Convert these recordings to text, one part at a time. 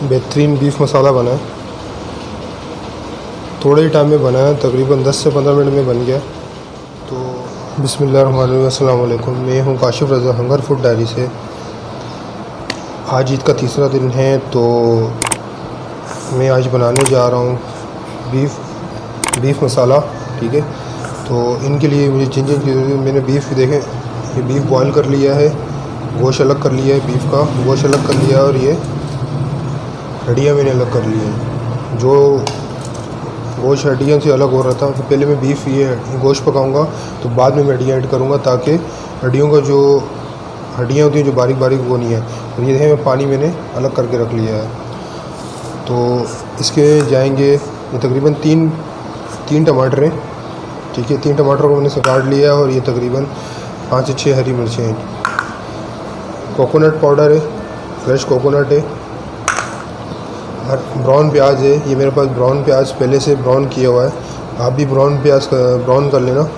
बेहतरीन बीफ मसाला बना है। थोड़े ही टाइम में बना है, तकरीबन 10 से 15 मिनट में बन गया। तो बिस्मिल्लाहिर्रहमानिर्रहीम, अस्सलाम वालेकुम। मैं हूँ काशिफ़ रज़ा हंगर फूड डायरी से। आज ईद का तीसरा दिन है, तो मैं आज बनाने जा रहा हूँ बीफ मसाला। ठीक है, तो इनके लिए मुझे जिन जिन चीज़ों, मैंने बीफ देखें, ये बीफ बॉयल कर लिया है, गोश्त अलग कर लिया है, बीफ का गोश्त अलग कर लिया है, और ये हड्डियाँ मैंने अलग कर ली हैं। जो गोश्त हड्डियों से अलग हो रहा था, तो पहले मैं बीफ ये गोश्त पकाऊंगा, तो बाद में मैं हड्डियाँ ऐड करूँगा, ताकि हड्डियों का जो हड्डियाँ होती हैं जो बारीक बारीक वो नहीं है। और ये देखें, पानी मैंने अलग करके रख लिया है। तो इसके जाएंगे, ये तकरीबन तीन टमाटर हैं। ठीक है, 3 टमाटर को मैंने काट लिया है, और ये तकरीबन 5 से 6 हरी मिर्चें हैं। कोकोनट पाउडर है, फ्रेश कोकोनट है, और ब्राउन प्याज है। ये मेरे पास ब्राउन प्याज पहले से ब्राउन किया हुआ है, आप भी ब्राउन प्याज ब्राउन कर लेना।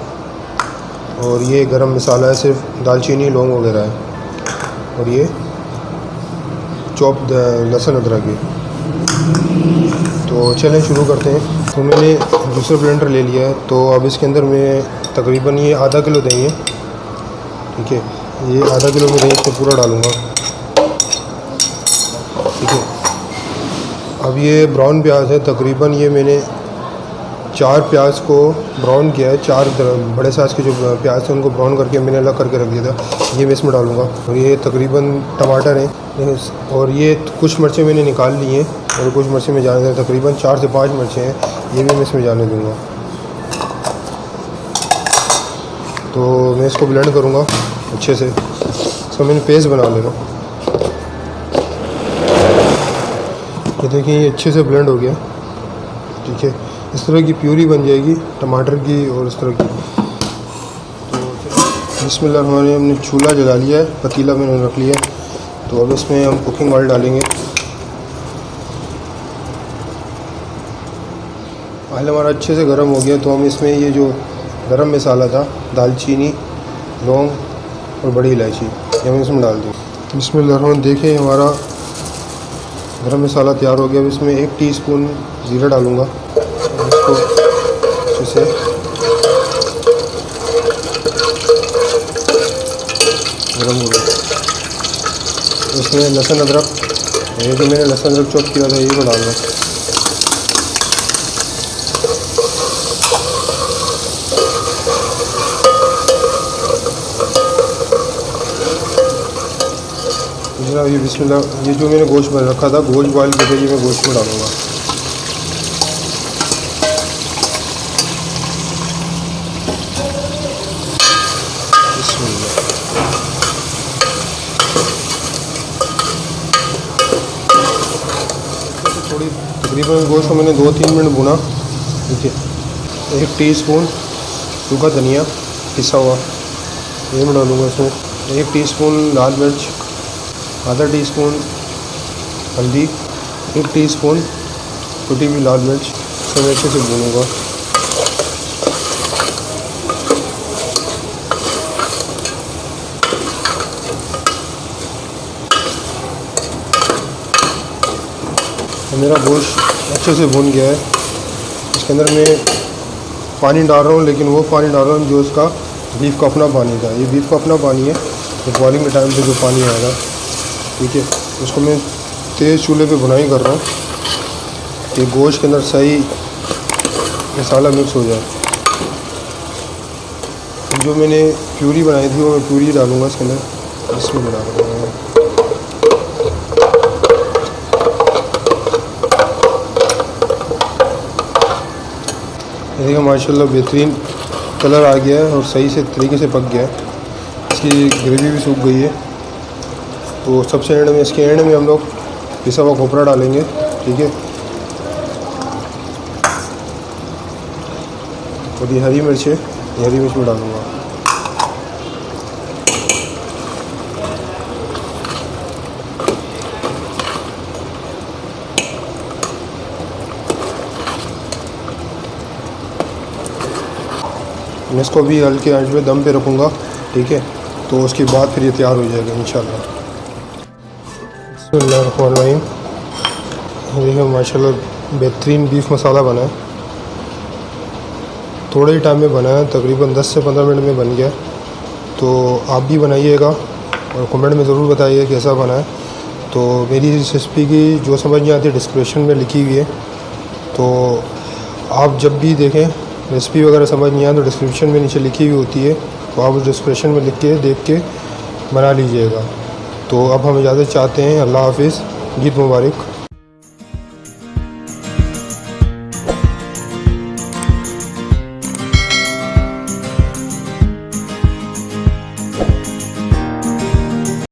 और ये गरम मसाला है, सिर्फ दालचीनी लौंग वगैरह है। और ये चॉप लहसुन अदरक है। तो चलें शुरू करते हैं। तो मैंने दूसरा ब्लेंडर ले लिया है, तो अब इसके अंदर मैं तकरीबन ये आधा किलो दही है। ठीक है, ये आधा किलो में दही इसको पूरा डालूँगा। ठीक है, अब ये ब्राउन प्याज है, तकरीबन ये मैंने 4 प्याज को ब्राउन किया है। 4 बड़े साइज़ के जो प्याज थे उनको ब्राउन करके मैंने अलग करके रख दिया था, ये मैं इसमें डालूँगा। और ये तकरीबन टमाटर हैं, और ये कुछ मिर्चें मैंने निकाल ली हैं, और कुछ मिर्चें में जाने दूँगा। तकरीबन 4 से 5 मिर्चें हैं, ये भी मैं इसमें जाने दूँगा। तो मैं इसको ब्लेंड करूँगा अच्छे से। इसका मैंने पेस्ट बना ले रहा हूँ। ये देखिए, ये अच्छे से ब्लेंड हो गया। ठीक है, इस तरह की प्यूरी बन जाएगी टमाटर की और इस तरह की। तो बिस्मिल्लाह, हमने चूल्हा जला लिया है, पतीला मैंने रख लिया है। तो अब इसमें हम कुकिंग ऑयल डालेंगे। ऑयल हमारा अच्छे से गर्म हो गया, तो हम इसमें ये जो गरम मसाला था, दालचीनी, लौंग और बड़ी इलायची, ये हम इसमें डाल दें। बिस्मिल्लाह, देखें हमारा गरम मसाला तैयार हो गया। अब इसमें 1 टीस्पून ज़ीरा डालूँगा, इसको अच्छे से गरम हो गया। इसमें लहसुन अदरक, ये जो मैंने लहसुन अदरक चॉप किया था, ये को डालना। ये बिस्मिल्लाह, ये जो मैंने गोश्त बना रखा था, गोश्त बॉयल करके ये मैं गोश्त में डालूँगा। थोड़ी तकरीबन गोश्त को मैंने 2-3 मिनट भुना। ठीक है, 1 टीस्पून सूखा धनिया पिसा हुआ, ये मैं डालूँगा इसमें। 1 टीस्पून लाल मिर्च, आधा टीस्पून हल्दी, 1 टीस्पून कुटी हुई लाल मिर्च, सब अच्छे से भूनूंगा। मेरा गोश्त अच्छे से भून गया है। इसके अंदर मैं पानी डाल रहा हूँ, लेकिन वो पानी डाल रहा हूँ जो उसका बीफ का अपना पानी था। ये बीफ का अपना पानी है, तो बॉइलिंग के टाइम पे जो पानी आएगा। ठीक है, उसको मैं तेज़ चूल्हे पे भुनाई कर रहा हूँ कि गोश्त के अंदर सही मसाला मिक्स हो जाए। जो मैंने प्यूरी बनाई थी, वो मैं प्यूरी डालूँगा इसके अंदर, इसमें बना रहा हूँ। देखिए, माशाल्लाह बेहतरीन कलर आ गया है और सही से तरीके से पक गया है। इसकी ग्रेवी भी सूख गई है। तो सबसे एंड में, इसके एंड में हम लोग पिसा हुआ खोपरा डालेंगे। ठीक है, और ये हरी मिर्च है, ये हरी मिर्च में डालूँगा। मैं इसको भी हल्के आंच पे दम पे रखूँगा। ठीक है, तो उसके बाद फिर ये तैयार हो जाएगा इंशाल्लाह। बिस्मिल्लाहिर्रहमानिर्रहीम। देखिए माशाल्लाह बेहतरीन बीफ मसाला बना है, थोड़े ही टाइम में बना है, तकरीबन 10 से 15 मिनट में बन गया। तो आप भी बनाइएगा और कमेंट में ज़रूर बताइए कैसा बना है। तो मेरी इस रेसिपी की जो समझ नहीं आती डिस्क्रिप्शन में लिखी हुई है, तो आप जब भी देखें रेसिपी वगैरह समझ नहीं आए तो डिस्क्रिप्शन में नीचे लिखी हुई होती है, तो आप उस डिस्क्रिप्शन में लिख के देख के बना लीजिएगा। तो अब हम इजाज़त चाहते हैं। अल्लाह हाफिज़, ईद मुबारक।